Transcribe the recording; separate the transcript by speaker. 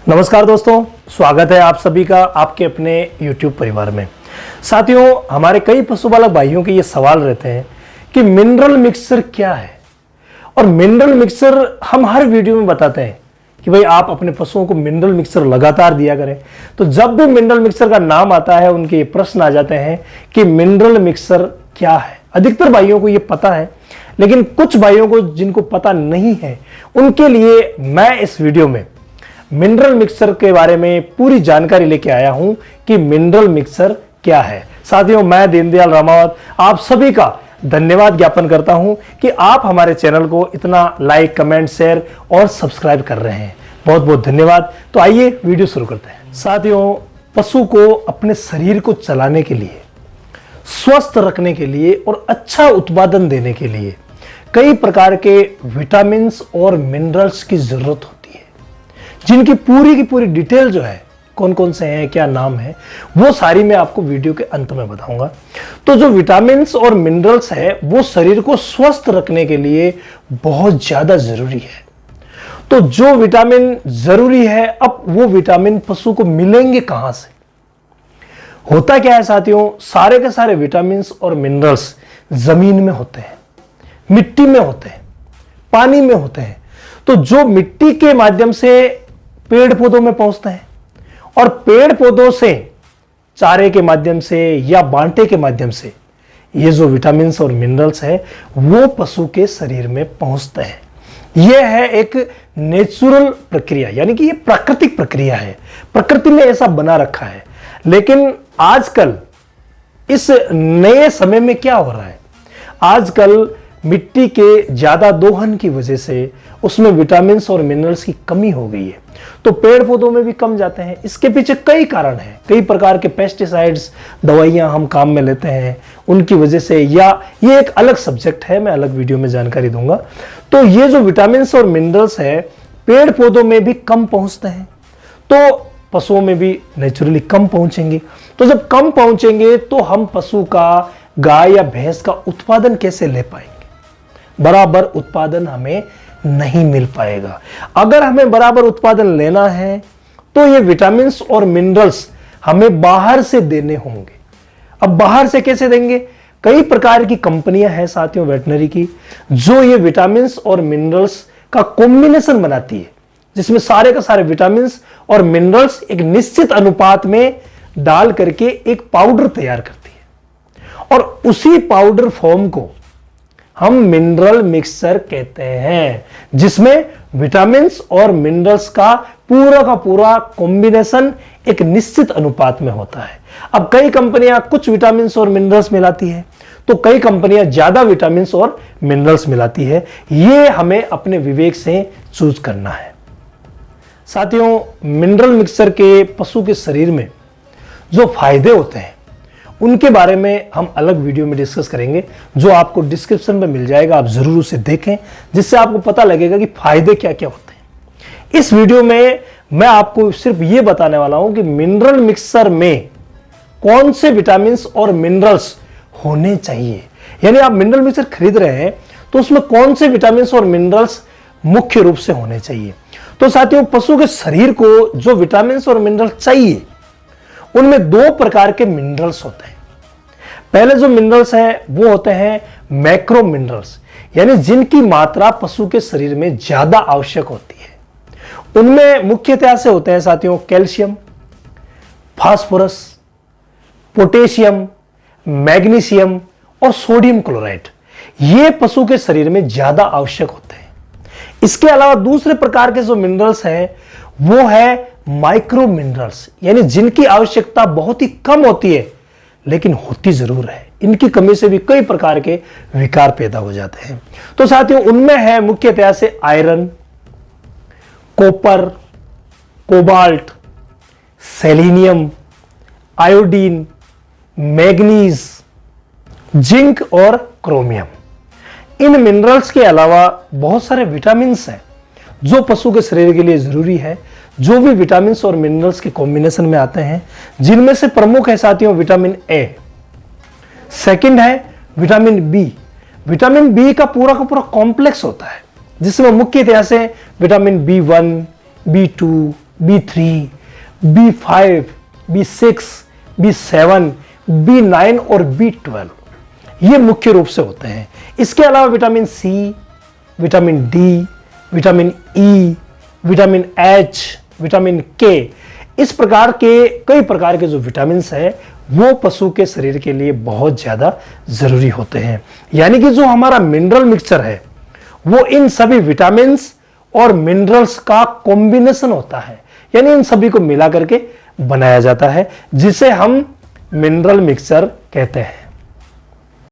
Speaker 1: नमस्कार दोस्तों, स्वागत है आप सभी का आपके अपने YouTube परिवार में। साथियों, हमारे कई पशुपालक भाइयों के ये सवाल रहते हैं कि मिनरल मिक्सचर क्या है। और मिनरल मिक्सचर हम हर वीडियो में बताते हैं कि भाई आप अपने पशुओं को मिनरल मिक्सचर लगातार दिया करें। तो जब भी मिनरल मिक्सचर का नाम आता है उनके ये प्रश्न आ जाते हैं कि मिनरल मिक्सचर क्या है। अधिकतर भाइयों को ये पता है, लेकिन कुछ भाइयों को जिनको पता नहीं है उनके लिए मैं इस वीडियो में मिनरल मिक्सचर के बारे में पूरी जानकारी लेके आया हूं कि मिनरल मिक्सचर क्या है। साथियों, मैं दीनदयाल रामावत आप सभी का धन्यवाद ज्ञापन करता हूं कि आप हमारे चैनल को इतना लाइक, कमेंट, शेयर और सब्सक्राइब कर रहे हैं। बहुत बहुत धन्यवाद। तो आइए वीडियो शुरू करते हैं। साथियों, पशु को अपने शरीर को चलाने के लिए, स्वस्थ रखने के लिए और अच्छा उत्पादन देने के लिए कई प्रकार के विटामिन और मिनरल्स की जरूरत होती है, जिनकी पूरी की पूरी डिटेल जो है, कौन कौन से हैं, क्या नाम है, वो सारी मैं आपको वीडियो के अंत में बताऊंगा। तो जो विटामिन और मिनरल्स है वो शरीर को स्वस्थ रखने के लिए बहुत ज्यादा जरूरी है। तो जो विटामिन जरूरी है, अब वो विटामिन पशु को मिलेंगे कहां से? होता क्या है साथियों, सारे के सारे विटामिन और मिनरल्स जमीन में होते हैं, मिट्टी में होते हैं, पानी में होते हैं। तो जो मिट्टी के माध्यम से पेड़ पौधों में पहुंचते हैं और पेड़ पौधों से चारे के माध्यम से या बांटे के माध्यम से ये जो विटामिन और मिनरल्स है वो पशु के शरीर में पहुंचते हैं। यह है एक नेचुरल प्रक्रिया, यानी कि ये प्राकृतिक प्रक्रिया है, प्रकृति ने ऐसा बना रखा है। लेकिन आजकल इस नए समय में क्या हो रहा है, आजकल मिट्टी के ज्यादा दोहन की वजह से उसमें विटामिन और मिनरल्स की कमी हो गई है, तो पेड़ पौधों में भी कम जाते हैं। इसके पीछे कई कारण हैं, कई प्रकार के पेस्टिसाइड्स, दवाइयां हम काम में लेते हैं उनकी वजह से, या ये एक अलग सब्जेक्ट है, मैं अलग वीडियो में जानकारी दूंगा। तो ये जो विटामिन और मिनरल्स है पेड़ पौधों में भी कम पहुंचते हैं, तो पशुओं में भी नेचुरली कम पहुंचेंगे। तो जब कम पहुंचेंगे तो हम पशु का, गाय या भैंस का उत्पादन कैसे ले पाएंगे? बराबर उत्पादन हमें नहीं मिल पाएगा। अगर हमें बराबर उत्पादन लेना है तो ये विटामिन और मिनरल्स हमें बाहर से देने होंगे। अब बाहर से कैसे देंगे? कई प्रकार की कंपनियां हैं साथियों वेटनरी की, जो ये विटामिन और मिनरल्स का कॉम्बिनेशन बनाती है, जिसमें सारे का सारे विटामिन और मिनरल्स एक निश्चित अनुपात में डाल करके एक पाउडर तैयार करती है, और उसी पाउडर फॉर्म को हम मिनरल मिक्सचर कहते हैं, जिसमें विटामिन्स और मिनरल्स का पूरा कॉम्बिनेशन एक निश्चित अनुपात में होता है। अब कई कंपनियां कुछ विटामिन्स और मिनरल्स मिलाती है, तो कई कंपनियां ज्यादा विटामिन्स और मिनरल्स मिलाती है। ये हमें अपने विवेक से चूज करना है। साथियों, मिनरल मिक्सचर के पशु के शरीर में जो फायदे होते हैं उनके बारे में हम अलग वीडियो में डिस्कस करेंगे, जो आपको डिस्क्रिप्शन में मिल जाएगा। आप जरूर उसे देखें, जिससे आपको पता लगेगा कि फायदे क्या क्या होते हैं। इस वीडियो में मैं आपको सिर्फ ये बताने वाला हूं कि मिनरल मिक्सचर में कौन से विटामिन और मिनरल्स होने चाहिए। यानी आप मिनरल मिक्सचर खरीद रहे हैं तो उसमें कौन से विटामिन और मिनरल्स मुख्य रूप से होने चाहिए। तो साथियों, पशु के शरीर को जो विटामिन और मिनरल चाहिए उनमें दो प्रकार के मिनरल्स होते हैं। पहले जो मिनरल्स हैं वो होते हैं मैक्रो मिनरल्स, यानी जिनकी मात्रा पशु के शरीर में ज्यादा आवश्यक होती है। उनमें मुख्यतः से होते हैं साथियों कैल्शियम, फास्फोरस, पोटेशियम, मैग्नीशियम और सोडियम क्लोराइड। ये पशु के शरीर में ज्यादा आवश्यक होते हैं। इसके अलावा दूसरे प्रकार के जो मिनरल्स हैं वो है माइक्रो मिनरल्स, यानी जिनकी आवश्यकता बहुत ही कम होती है लेकिन होती जरूर है। इनकी कमी से भी कई प्रकार के विकार पैदा हो जाते हैं। तो साथियों, उनमें है मुख्यतः से iron, copper, cobalt, selenium, iodine, manganese, zinc और क्रोमियम। इन मिनरल्स के अलावा बहुत सारे विटामिन हैं जो पशु के शरीर के लिए जरूरी है, जो भी विटामिन और मिनरल्स के कॉम्बिनेशन में आते हैं, जिनमें से प्रमुख है साथियों विटामिन ए, सेकंड है विटामिन बी। विटामिन बी का पूरा कॉम्प्लेक्स होता है, जिसमें मुख्यतः से vitamin B1, B2, B3, B5, B6, B7, B9 और B12 ये मुख्य रूप से होते हैं। इसके अलावा vitamin C, vitamin D, vitamin E, vitamin H, vitamin K, इस प्रकार के कई प्रकार के जो विटामिन है वो पशु के शरीर के लिए बहुत ज्यादा जरूरी होते हैं। यानी कि जो हमारा मिनरल मिक्सचर है वो इन सभी विटामिन और मिनरल्स का कॉम्बिनेशन होता है, यानी इन सभी को मिला करके बनाया जाता है, जिसे हम मिनरल मिक्सचर कहते हैं।